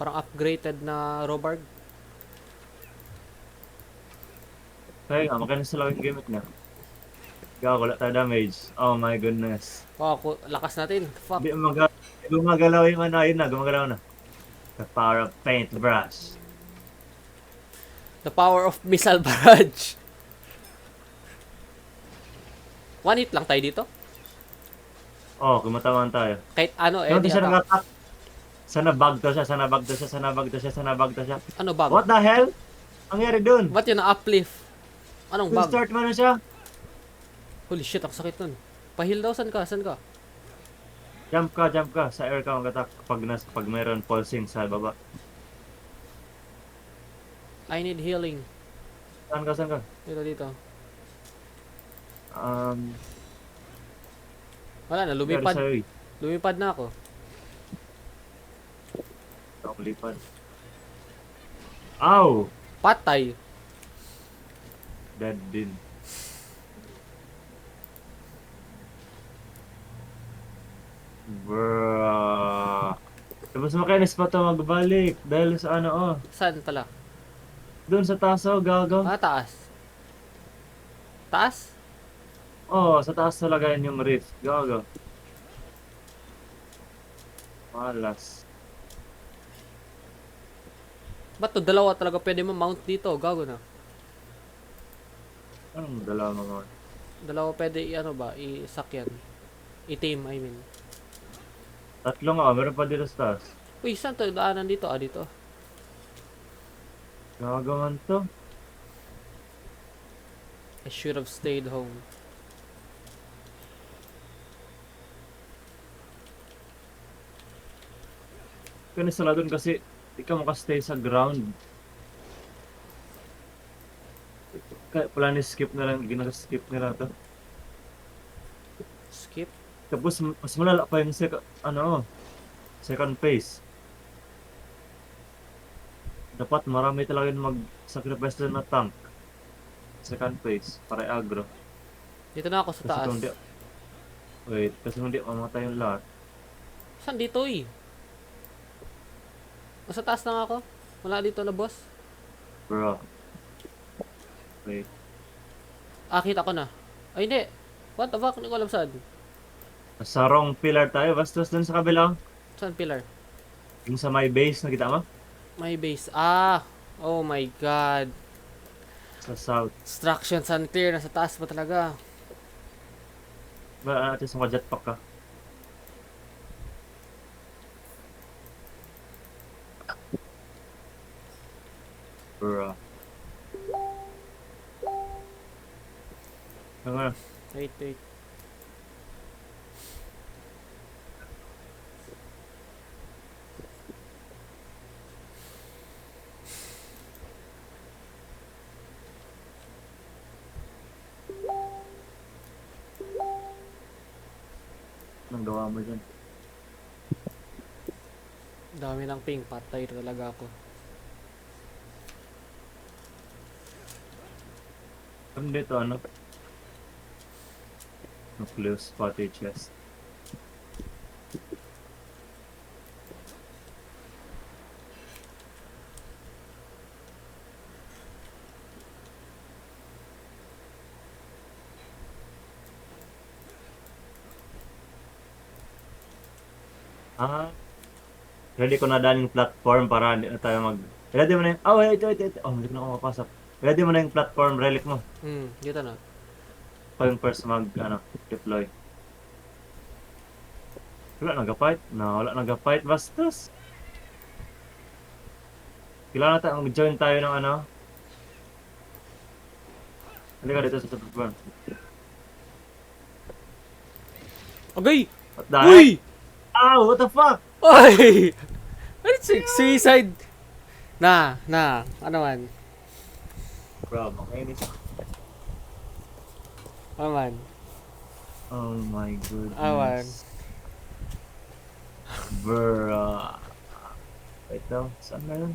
Parang upgraded na Robarg. Kaya nga, makinis lang yung gamit niya. Kaya wala tayo damage. Oh my goodness. Wow, lakas natin. Fuck. Hindi gumagalaw yung ano, yun na, gumagalaw na. The power of paintbrush. The power of missile barrage. One hit lang tayo dito. Oh, kumatamaan tayo. Kahit ano, Doon any siya attack. nag-attack. Sana bug to siya, sana bug to siya, sana bug to siya, sana bug to siya. Ano bug? What the hell? Ang nangyari dun? Ba't yun na-uplift? Anong Full bug? start mo na siya. Holy shit, ang sakit nun. Pahil daw, saan ka? Saan ka? Jump ka. Sa air ka mag-attack pag mayroon pulsing sa baba. I need healing. Saan ka? Dito, dito. Um, Wala na, nangyari lumipad. sa'yo eh. Lumipad na ako. Ako lipad. Ow! Patay. Dead din. Bruh. Tapos makinis pa to magbalik. Dahil sa ano oh. Saan pala? Doon sa taas oh, gago. Ah, taas. Taas? Oh, sa taas talaga yun yung rift. Gago. Malas. Ba't to? Dalawa talaga pwede mo mount dito. Gago na. Anong dalawa mga? Dalawa pwede i-ano ba? I-sakyan. I-tame, I mean. Tatlo nga, meron pa dito sa taas. Uy, saan to? Daanan dito? Ah, dito. Gagawan to. I should have stayed home. Kanis sala doon kasi di ka makastay sa ground. Kaya pala ni-skip na lang, ginag-skip nila to. Skip. Tapos mas malala pa yung second phase. Dapat marami talaga yung mag-sacrifice doon na tank. Second phase, para aggro. Dito na ako sa Kasi taas. kung di, wait, kasi kung di mamatay yung lahat. Saan dito eh? Nasa taas na nga ako. Wala dito na boss. Bro. Wait. Ah, kita ko na. Ay, hindi. What the fuck? Hindi ko alam saan. Sa wrong pillar tayo, bastos doon sa kabila. Saan pillar? Yung sa my base, nakita mo? My base. Ah! Oh my god. Sa south. Instructions unclear. Nasa taas pa talaga. Ba, at least maka-jetpack ka. Bro. Ano? Wait, wait. Anong gawa mo dyan? Dami ng ping. Patay talaga ako. Ano dito, ano? Nucleus potty chest. Ah, ready ko na daling platform para hindi na tayo ready mo na yung... Oh, wait. Oh, hindi ko na ako mapasok. Ready mo na yung platform relic mo. Dito na. Pa yung first deploy. Wala nag-fight. No, wala nag-fight. Bastos. Kailangan natin mag-join tayo ng ano. Halika dito sa platform. Agay! What the Uy! heck? Ow, what the fuck? Uy! Ano suicide? Ano man? Bro, makainis. Ano man? Oh my goodness. Awan. Bro. Wait daw, saan na yun?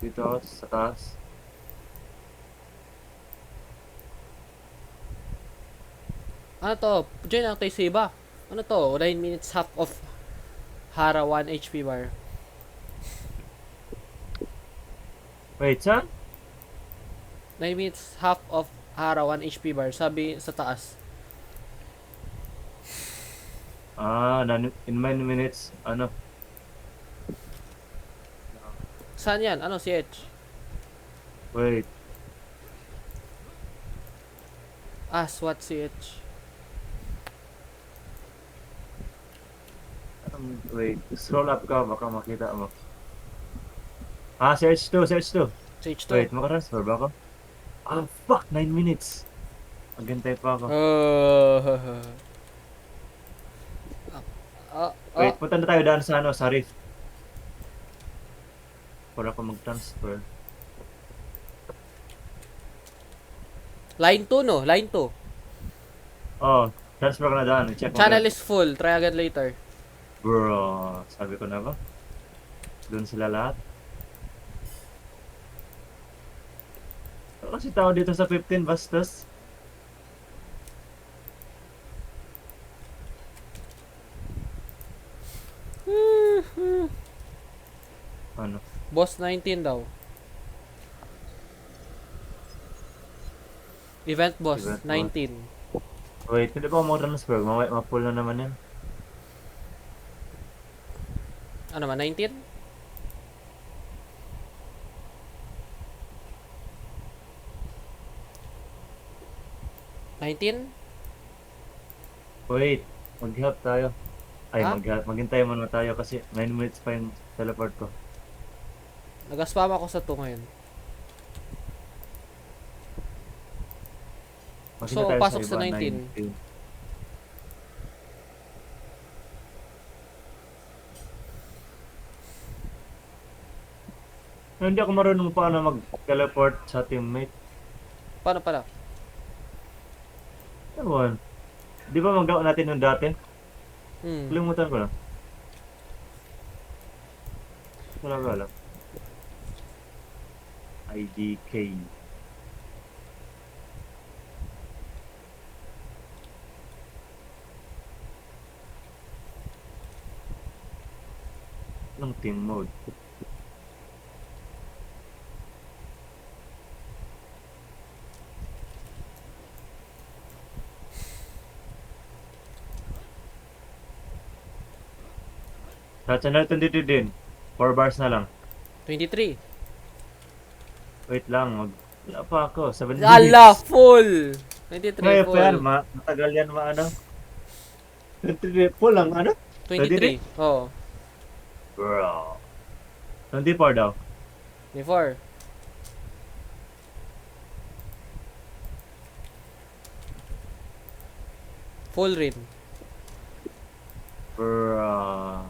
Dito ako sa taas. Ano to? Join lang tayo sa iba. Ano to? 9 minutes half of Hara 1 HP bar. Wait, saan? 9 minutes, half of Hara, 1 HP bar. Sabi sa taas. In 9 minutes, ano? Saan yan? Ano, CH? Wait, Ah, SWAT CH. wait. Scroll up ka, baka makita mo. Search 2, search 2. CH2. Wait, makatransfer ba ako? Fuck, 9 minutes. Maghintay pa ako. Uh, Wait, punta na tayo daan sa ano, sa Rift. Para ako mag-transfer. line 2, no? Line 2. Oh, transfer ka na daan. Check mo. Channel is full. Try again later. Bro, sabi ko na ba? Doon sila lahat. Kasi tao dito sa 15 bastos. Ano? Boss 19 daw. Event boss, Event boss. 19. Wait, hindi pa ako mag-transfer. Ma-pull na naman yan. Ano ba, 19? Wait, mag-help tayo. Ay, Ha? maghintay muna tayo kasi 9 minutes pa yung teleport ko. Nag-spam ako sa 2 ngayon. Makita So, tayo pasok sa iba, 19. 19. Hindi ako marunong paano mag-teleport sa teammate. Paano pala? Ewan. Di ba magawa natin yung dati? Hmm. Kalimutan ko na. Wala ka alam. IDK. Anong team mode? Sa channel 22 din. 4 bars na lang. 23. Wait lang. Wala pa ako. 7 Ala, minutes. full! 23, Kaya pa yan. full. Matagal yan maano. 23 full lang ano? 23. Oo. Bro. 24 daw. 24. Full rin. Bro.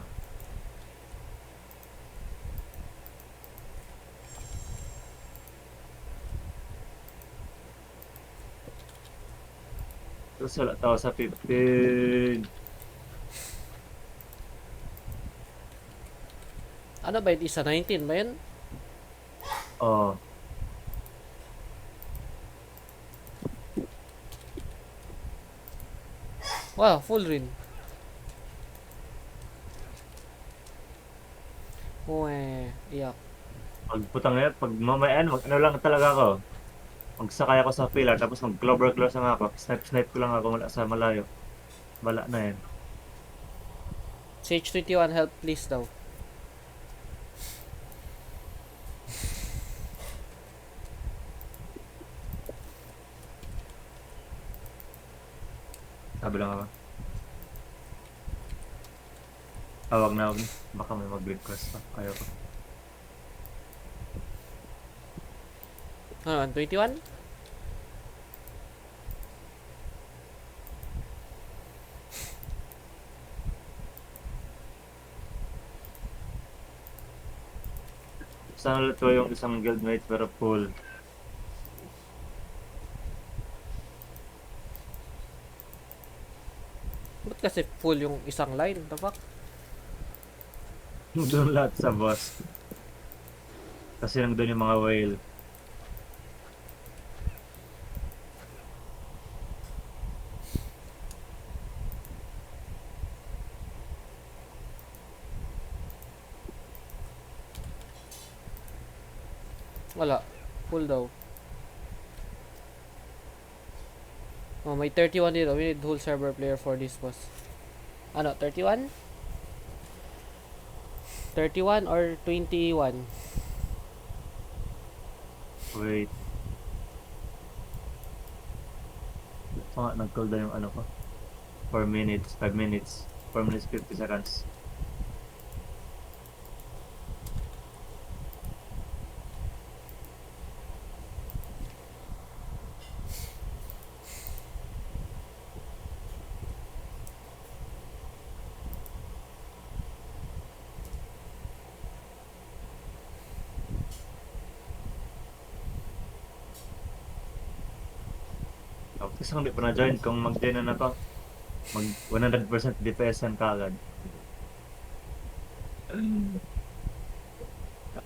Tapos wala tao sa 15. Ano ba yun? Isa 19 ba yun? Oh. Wow, full rin. Uwe, iyak. Pagputang yan, pag mamayan, ano lang talaga ako. Magsakay ako sa pillar, tapos mag-clover claws lang ako. Snipe ko lang ako mula sa malayo. Bala na yan. Sage 21, help please daw. Sabi lang ako. Wag na, wag na. Baka may mag-request pa. Ayaw ko. Ano, 21? Sana ulit ko yung isang guildmate pero full. Ba't kasi full yung isang line? The fuck? Doon lahat sa boss. Kasi nandun yung mga whale. Wala. Full daw. Oh, may 31 dito. We need whole server player for this boss. Ano, 31? 31 or 21? Wait. Nag-cool down yung ano ko. 4 minutes, 5 minutes, 4 minutes, 50 seconds. Tapos kung di pa na-join, kung mag-join na to, mag 100% DPS yan kagad.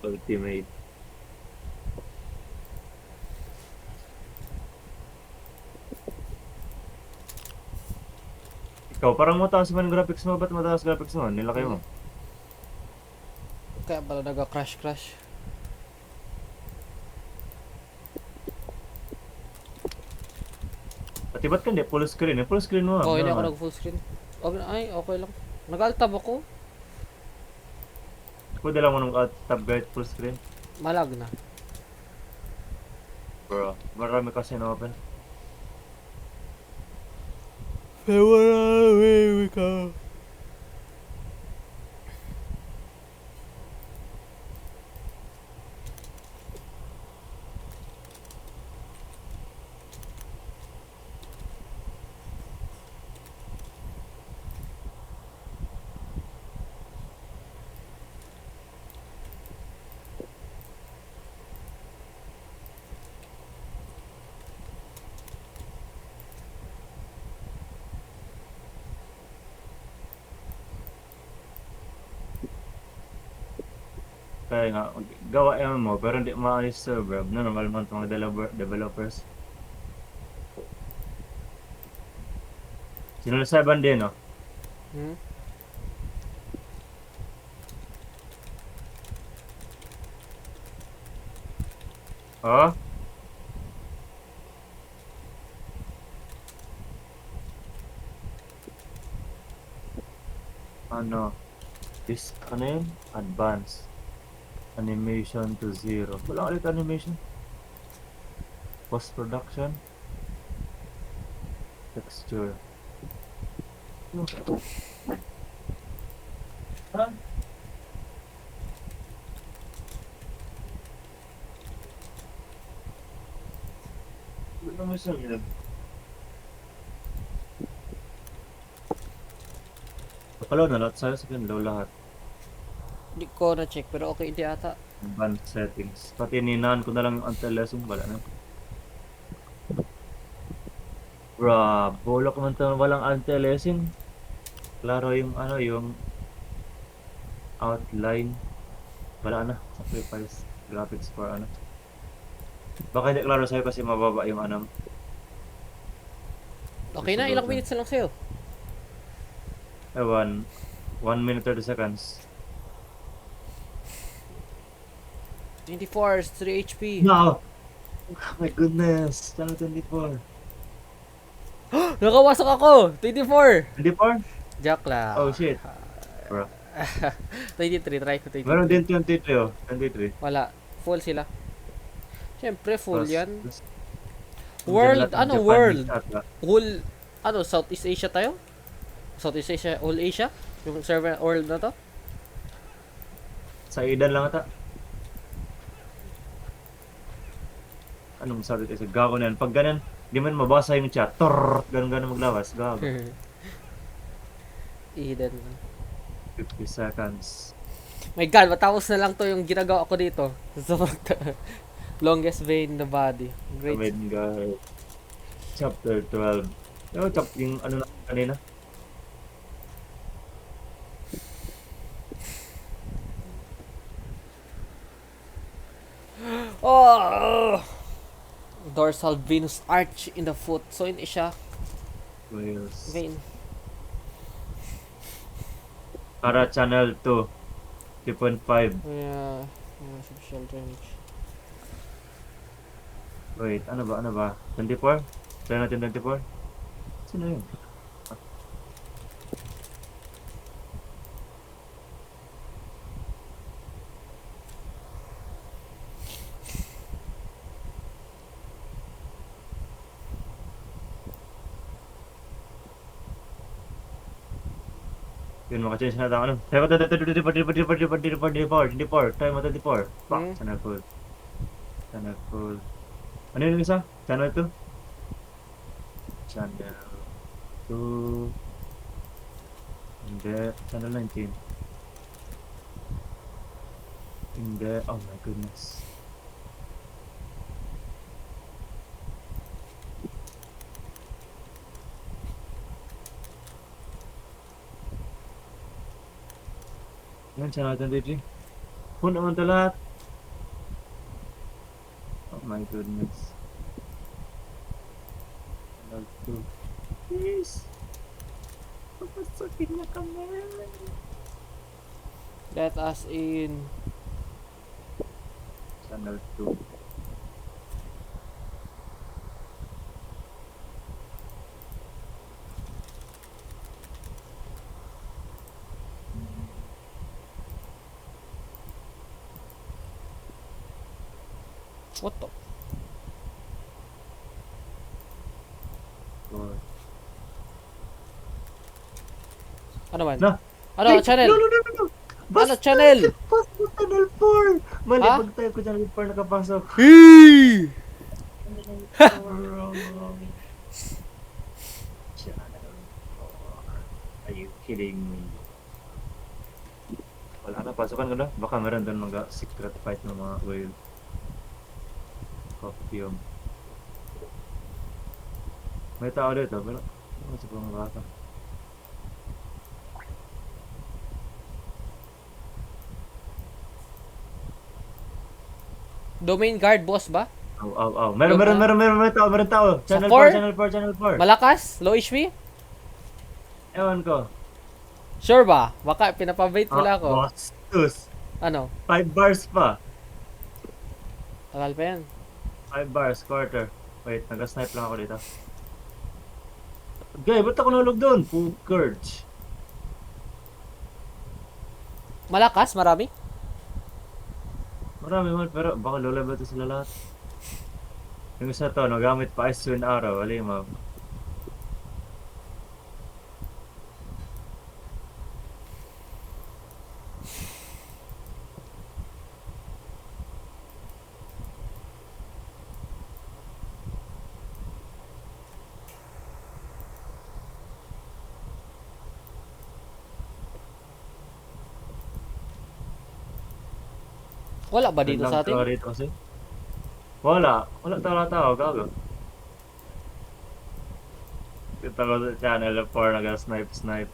Ultimate. Ikaw, parang mataas man yung graphics mo. Ba't mataas graphics mo? Nilaki mo. Kaya pala nag-crash. Pati ba't ka hindi? Full screen. Full screen mo. Oh, hindi ako naman. nag-full screen. Okay, ay, okay lang. Nag-alt-tab ako. Pwede lang mo nung tab guide full screen. Malag na. Bro, marami kasi na-open. Marami ka. Kaya nga, gawa mo, pero hindi maayos server. Normal man itong mga developers. Sinulasaban din, no? Hmm? Oh? Ano? Ano yun? Advanced. Animation to 0. Wala ulit animation. Post-production. Texture. Ha? Wala naman siya yun. Kapalaw na lahat sa'yo sa low lahat. Hindi ko na-check, pero okay, hindi ata. Advanced settings. Pati ninaan ko na lang yung anti-aliasing. Wala na. Bro, bulok man to walang anti-aliasing. Klaro yung ano, yung outline. Wala na. Sacrifice. Graphics for ano. Baka hindi klaro sa'yo kasi mababa yung ano. Okay na, ilang minutes na lang sa'yo. Ewan. 1 minute 30 seconds. 24 hours, 3 HP. No! Oh my goodness! Channel 24. Nakawasak ako! 24! 24? Joke lang. Oh shit. Bro. 23, try ko 23. Meron din 23 oh. 23. Wala. Full sila. Siyempre, full Plus- yan. plus- World, Japan ano, world? chat, ah. Whole, ano, Southeast Asia tayo? Southeast Asia, all Asia? Yung server, world na to? Sa idan lang ata. Anong sabi tayo sa gago na yan? Pag ganun, di man mabasa yung chat. Torr! Ganun maglawas. Gago. Eden. 50 seconds. My God, matapos na lang to yung ginagawa ko dito. So, longest vein in the body. Great. Amen God. Chapter 12. Yung ano na kanina? Oh! Dorsal venous arch in the foot. So, hindi siya Wales. vein. Para channel 2. 3.5. Yeah. Subficial drainage. Wait, ano ba? Ano ba? 24? Try natin 24? Sino yun? Yun, makachange na tayo. Ano? Try mo 24. Try mo 24. Fuck, Hmm? channel full. Channel full. Ano yun yung isa? Channel 2? Channel 2. Hindi. Channel 19. Hindi. Oh my goodness. Yan, channel 23. Kung naman ito lahat. Oh my goodness. Channel 2. Please. Papasukin na kami. Let us in. Channel 2. What the? Four. Ano man? Na! Ano, Wait, channel? No, no, no, no, no! Ano, channel? Basta channel 4! Mali, Ha? pag tayo ko channel 4 nakapasok. Hey! Channel 4. Are you kidding me? Wala na, pasukan ko na. Baka meron doon mga secret fight ng mga whale. Copium. May tao dito, pero ano sa mga bata? Domain guard boss ba? Aw, aw, aw. Meron tao. Sa Channel 4, 4? channel 4. Malakas? Low HP? Ewan ko. Sure ba? Baka pinapabait mo lang ako. Bastos. Ano? 5 bars pa. Tagal pa yan. 5 bars, quarter. Wait, nag-snipe lang ako dito. Gay, ba't ako nulog doon? Pugurge. Malakas? Marami? Marami man, pero baka lola ba ito sila lahat? Yung isa to, nagamit pa ice wind araw. Wala yung ma'am. Wala ba dito sa atin? Dito kasi. Wala. Wala tao, gago. Dito ko sa channel 4 nag-snipe.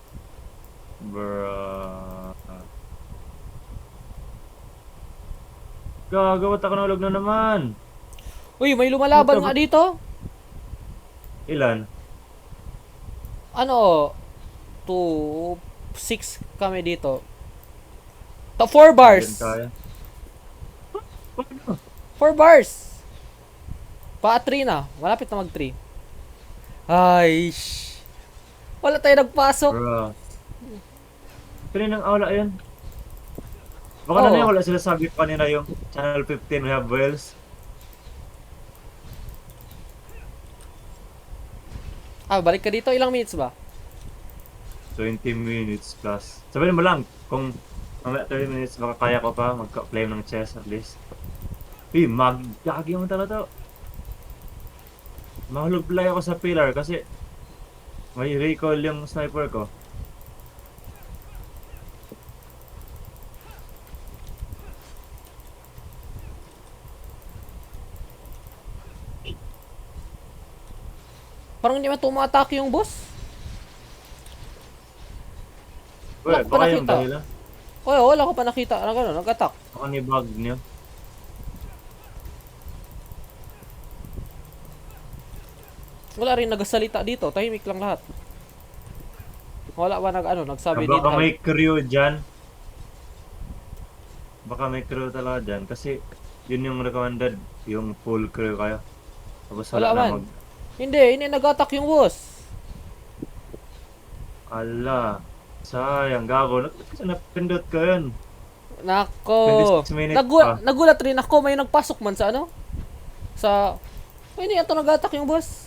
Bruh. Gago, ba't ako nulog na naman? Uy, may lumalaban Ito ba- nga dito. Ilan? Ano? 2, 6 kami dito. 4 bars. Ilan kaya? Paano? 4 bars. Pa 3 na. Malapit na mag 3. Ay, wala tayo nagpasok. Bruh. Kaninang awla yun? Baka Oo. na yung wala sila sabi ko kanina yung channel 15 we have whales. Ah, balik ka dito. Ilang minutes ba? 20 minutes plus. Sabihin mo lang, kung mamaya 30 minutes baka kaya ko pa magka-claim ng chest at least. Gagi mo talaga to. Mahulog play ako sa pillar kasi may recoil yung sniper ko. Parang hindi man tumatake yung boss. Well, Wala ko pa baka yung nakita. dahilan. Oy, wala ko pa nakita na gano'n, nag-attack. Baka ni bug niyo. Wala rin nagsalita dito, tahimik lang lahat. Wala ba nagsabi Baka dito. may crew dyan. Baka may crew talaga dyan kasi yun yung recommended, yung full crew kayo. Tapos Wala wala na man. Hindi nag-attack yung boss. Ala. Sayang, gago. Kasi napindot ko yun. Nako. 26 minutes pa. Nagulat rin ako, may nagpasok man sa ano? Sa hindi ato nag-attack yung boss.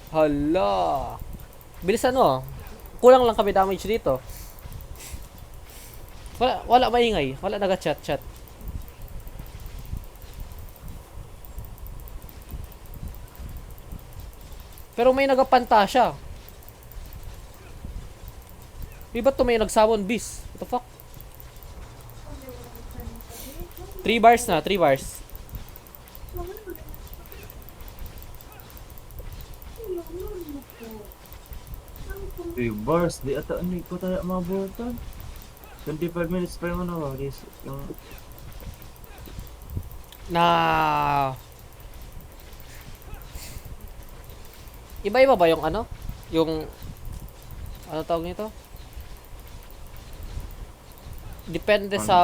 Hala. Bilis ano? Kulang lang kami damage dito. Wala maingay. Wala naga-chat. Pero may nagapanta siya. Di ba to may nagsamon beast? What the fuck? 3 bars na, 3 bars. Bars, di ata ano ko tayo mabutan. 25 minutes pa yung ano, yung Na iba-iba ba yung ano? Yung ano tawag nito? Depende Ano? sa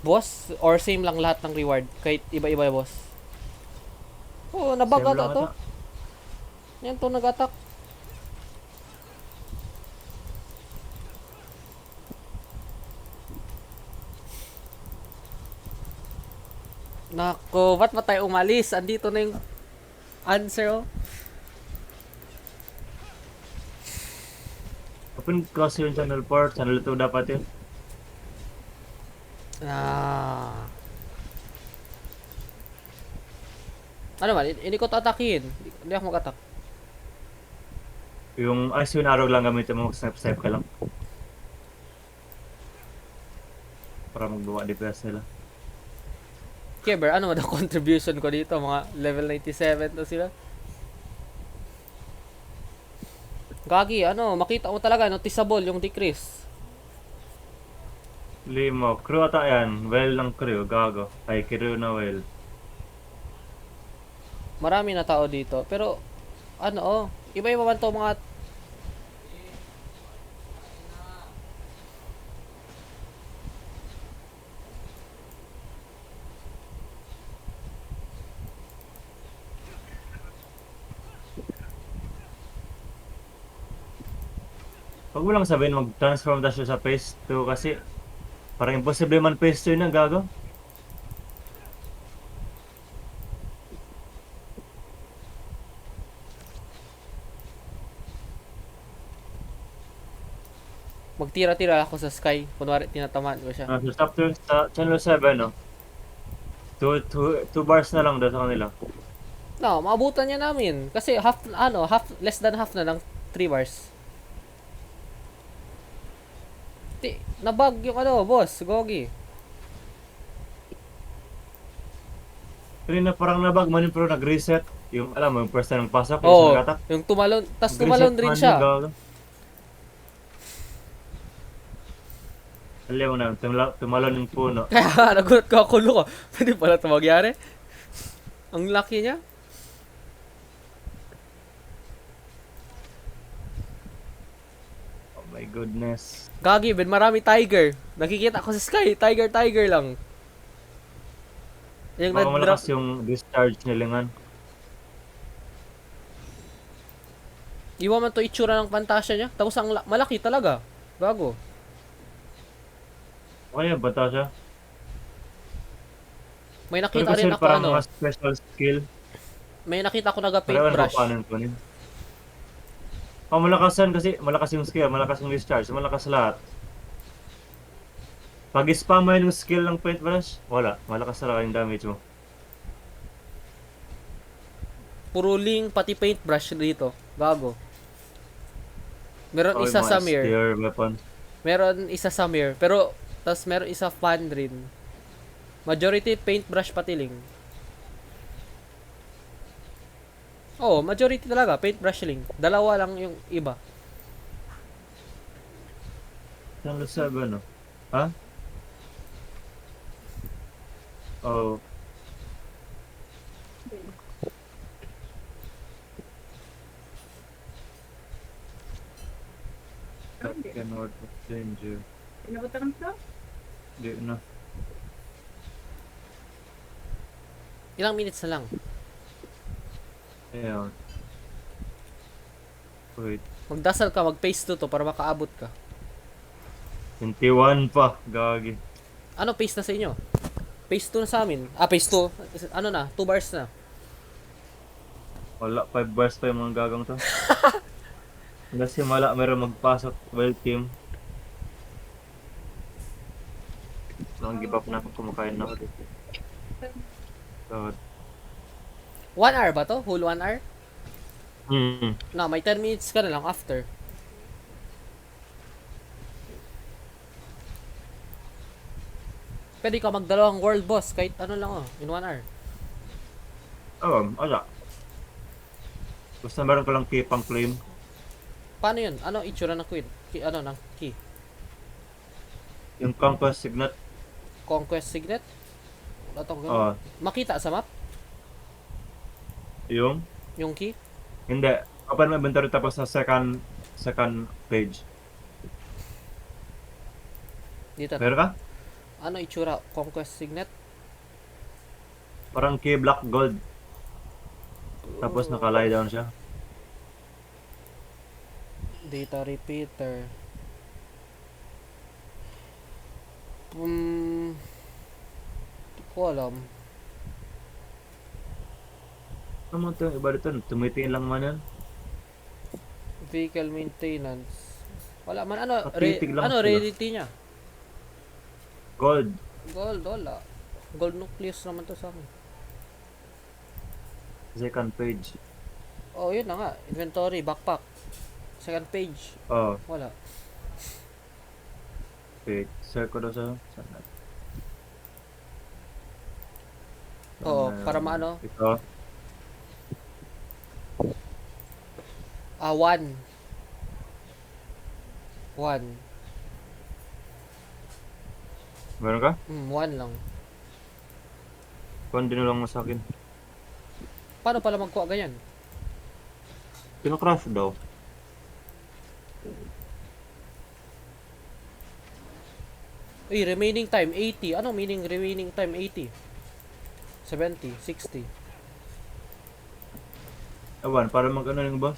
boss or same lang lahat ng reward kahit iba-iba yung boss. Oh, nabag same ata lang to. ata. Yan to nag-attack. Nako, ba't ba tayo umalis? Andito na yung answer, oh. Open cross yung channel 4, channel 2 dapat yun. Ah. Ano man, hindi ko tatakin. Hindi ako mag-attack. Yung ice yun arrow lang gamitin mo, snap ka lang. Para magbawa DPS nila. Keber, ano man ang contribution ko dito? Mga level 97 to sila. Gagi, ano, makita mo talaga, noticeable yung decrease. Limo, crew ata yan. Well ng crew, gago. Ay, crew na well. Marami na tao dito. Pero, ano, oh, iba-iba man to mga. Huwag mo lang sabihin mag-transform dash sa phase 2 kasi parang imposible man phase 2 yun ang gago. Magtira-tira ako sa sky. Kunwari, tinatamaan ko siya. So chapter sa channel 7, no? 2 bars na lang daw sa kanila. No, maabutan niya namin. Kasi less than half na ng 3 bars. Nabag yung ano, boss, Gogi. Kanina parang nabag man yun, pero nag-reset. Yung, alam mo, yung first time ng pasok, yung Oo, isang nag-attack. yung tumalon, tas Nag-reset tumalon rin man siya. yun, gago. Alam mo na, tumalon yung puno. Kaya nagulat ko ako, ko. Pwede pala ito magyari. Ang lucky niya. Oh my goodness. Gagi, Ben, marami tiger. Nakikita ko sa sky, tiger lang. Yung Baka nag-drop. malakas yung discharge nilingan. Iwan man to itsura ng pantasya niya. Tapos ang malaki talaga. Gago. Okay yan, bata siya. May Pero nakita kasi rin ako parang ano. mga special skill. May nakita ako naga Pero ewan ko paintbrush. paano yun kunin. Oh, malakasan kasi, malakas yung skill, malakas yung discharge, malakas lahat. Pag spam mo yung skill ng paintbrush, wala. Malakas talaga yung damage mo. Puro link, pati paintbrush dito. Gago. Meron Oh, isa yung sa mga mirror. spear weapon. Meron isa sa mirror. Pero, tas meron isa fan rin. Majority paintbrush pati link. Oh, majority talaga. Paintbrush link. Dalawa lang yung iba. Channel 7, no? Ha? Oh. Captain North of Danger. Pinabutan ka? Di na. Ilang minutes na lang. Ayun. Wait. Magdasal ka, mag-phase 2 to para makaabot ka. 21 pa. Gagi. Ano phase na sa inyo? Phase 2 na sa amin. Ah, phase 2. Ano na? 2 bars na. Wala, 5 bars pa yung mga gagang to. Kasi wala, meron magpasok. Welcome. Nang give up na ako, kumakain na ako dito. God. 1 hour ba to? Whole 1 hour? Hmm. No, may 10 minutes ka na lang after. Pwede ka magdalawang world boss kahit ano lang oh, in 1 hour. Wala. Basta meron ko lang key pang claim. Paano yun? Ano itsura ng queen? Ano ng key? Yung conquest signet. Conquest signet? Wala tong Oo. makita sa map? Yung? Yung key? Hindi. Open mo inventory tapos sa second page. Dito na. Meron ka? Ano itsura? Conquest signet? Parang key black gold. Tapos naka-lie down siya. Data repeater. Di ko alam. Ano mo ito? Iba dito. Tumitingin lang man yan. Vehicle maintenance. Wala man. Ano, Patitig lang ano sila. rarity niya? Gold. Gold, wala. Gold nucleus naman to sa akin. Second page. Oh, yun na nga. Inventory, backpack. Second page. Oh, Wala. wait. Search ko daw sa... Sana. Oo, para maano. Ito. Ah, 1. 1. Meron ka? 1 lang. Kuhan din lang mo sa akin. Paano pala magkuha ganyan? Pinacraft daw. Uy, remaining time 80. Ano meaning remaining time 80? 70, 60. Ewan, para mag-ano yung boss?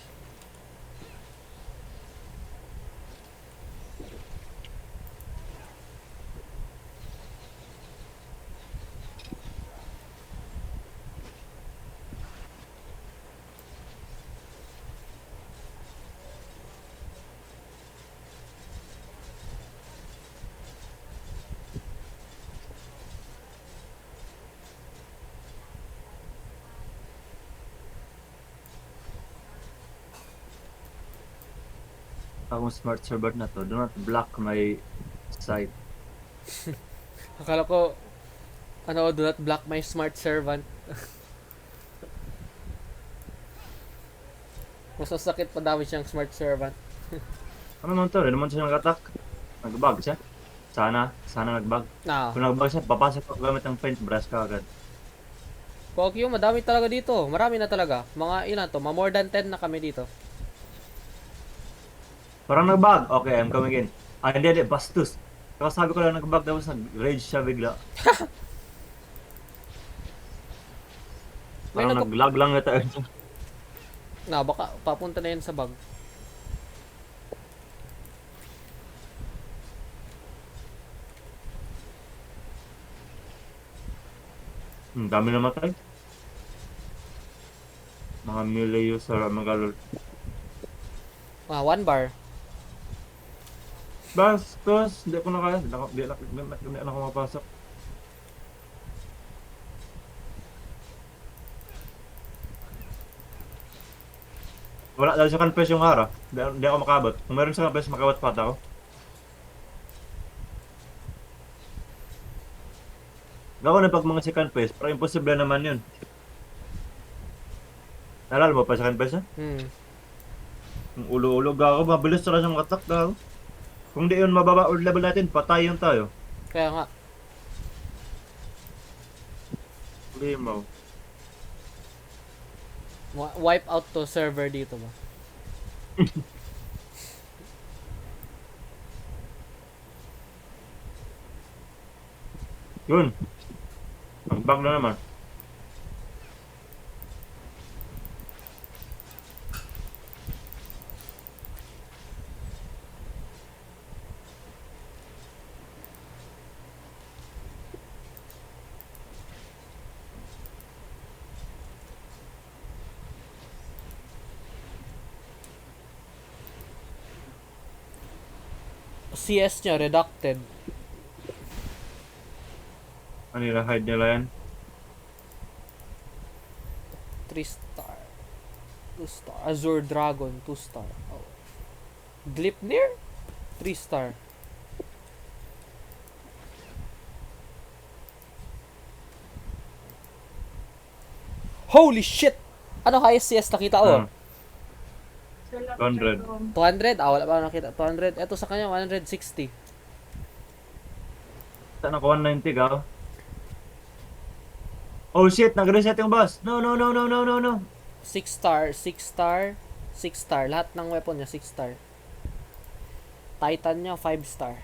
Akong smart server na to. Do not block my site. Akala ko, ano, do not block my smart servant. Mas masakit pa dami siyang smart servant. Ano naman to? Hindi naman siya nag-attack. Nag-bug siya. Sana nag-bug. Ah, Kung nag-bug siya, papasok ko gamit ng paintbrush ka agad. Pokyo, madami talaga dito. Marami na talaga. Mga ilan to? Mga more than 10 na kami dito. Parang nag-bug. Okay, I'm coming in. Ah, hindi. Bastos. Kasi sabi ko lang nag-bug tapos nag-rage siya bigla. May Parang nag-lag lang na tayo. Na, baka papunta na yan sa bag. Dami na matay. Mga melee user, mga lord. Ah, 1 bar. Bastos, hindi ko na kaya. Hindi na ako mapasok. Wala dahil sa confess yung hara. Hindi ako makabot. Kung meron sa confess, makabot pa ako. Gawin na pag mga second phase, pero imposible naman yun. Nalala mo pa second phase ha? Yung ulo-ulo gago, mabilis talaga siyang attack gago. Kung di yun mababa or level natin, patay yun tayo. Kaya nga. Limaw. Wipe out to server dito ba? Yun. Ang bug na naman. CS niya, redacted. Ano nila, hide nila yan. 3 star. 2 star. Azure Dragon, 2 star. Oh. Glipnir? 3 star. Holy shit! Ano highest CS nakita ko? Ah, 200. 200? Ah, wala pa ako nakita. 200. Ito sa kanya, 160. Saan ako 190 ka? Oh shit, nag-reset yung boss. No, no, no, no, no, no, no. 6 star, 6 star, 6 star. Lahat ng weapon niya, 6 star. Titan niya, 5 star.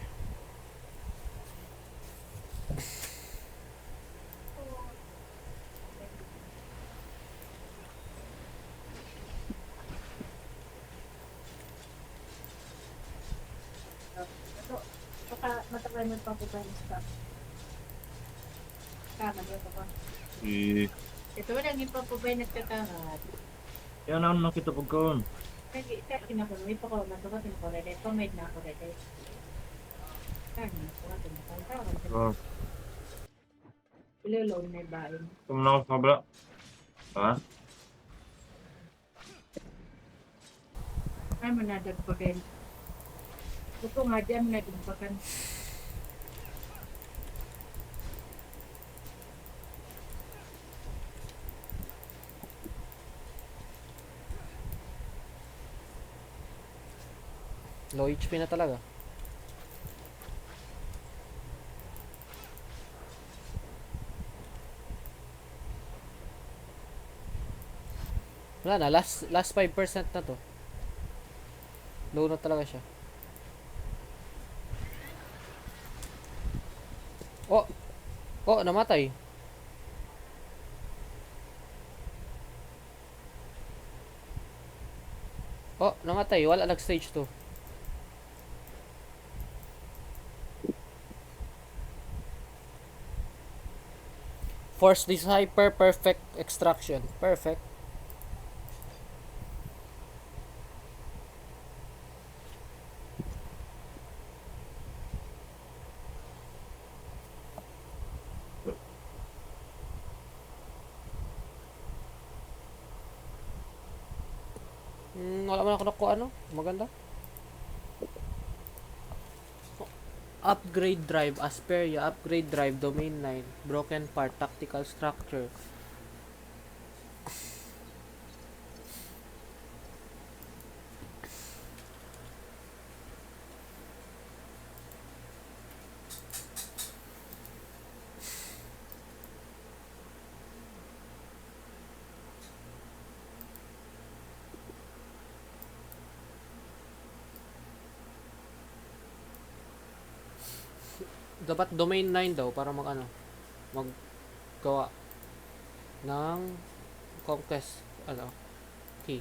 Ito, baka matagal mo pa po tayo sa kanan dito pa. Eh, Ito lang yung papabay nagkakahat. yan ako nakita pagkaon. Kaya kinakuloy pa ko, matuka tinakore, pamade na ako rin. Kaya matuka tinakore. Oh, Iloload na yung bain. tumuna ako sa kabila. Ha? Ay, manadagpagan. Ito nga dyan, manadagpagan. Low HP na talaga. Wala na, last 5% na to. Low na talaga siya. Oh! Oh, namatay. Oh, namatay. Wala nag-stage 2. Force Decipher, perfect extraction. Perfect. Wala man ako nakuha, ano? Maganda. Upgrade drive, Asperia, upgrade drive, domain 9, broken part, tactical structure. Dapat domain 9 daw para maggawa ng conquest key.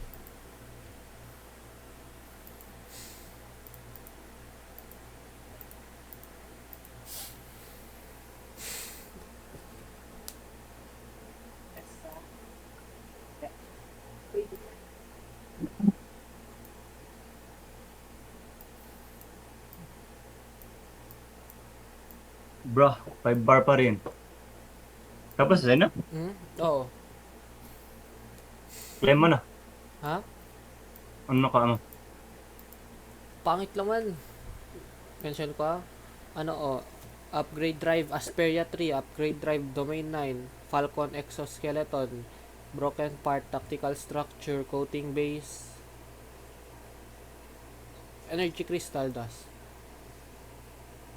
Bro, 5 bar pa rin. Tapos na? Oo. Claim mo na. Ha? Ano ka ano? Pangit lang man. Mention ko upgrade drive Asperia 3, upgrade drive domain 9, Falcon exoskeleton, broken part, tactical structure, coating base, energy crystal dust.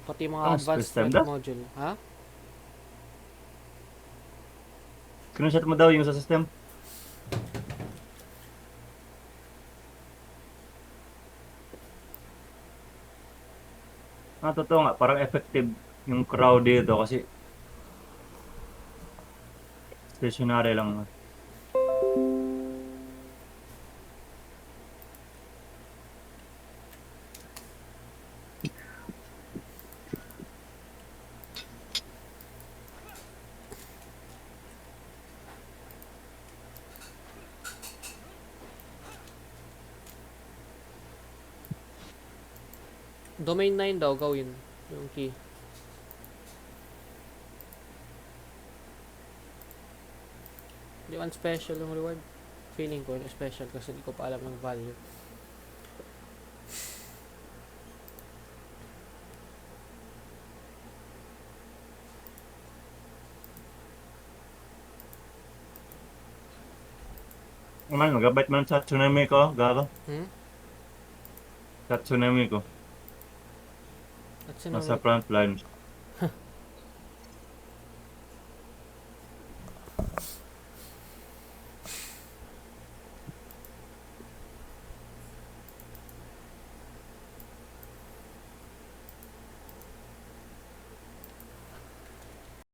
Pati mga Ang advanced system threat dust? module. Ha? Screenshot mo daw yung sa system. Totoo nga, parang effective yung crowd dito kasi stationary lang. Domain 9 daw gawin yung key. Di man special yung reward. Feeling ko special kasi hindi ko pa alam yung value. Man, magabait man sa tsunami ko, gago. Hmm? Sa tsunami ko. At Nasa sino front line.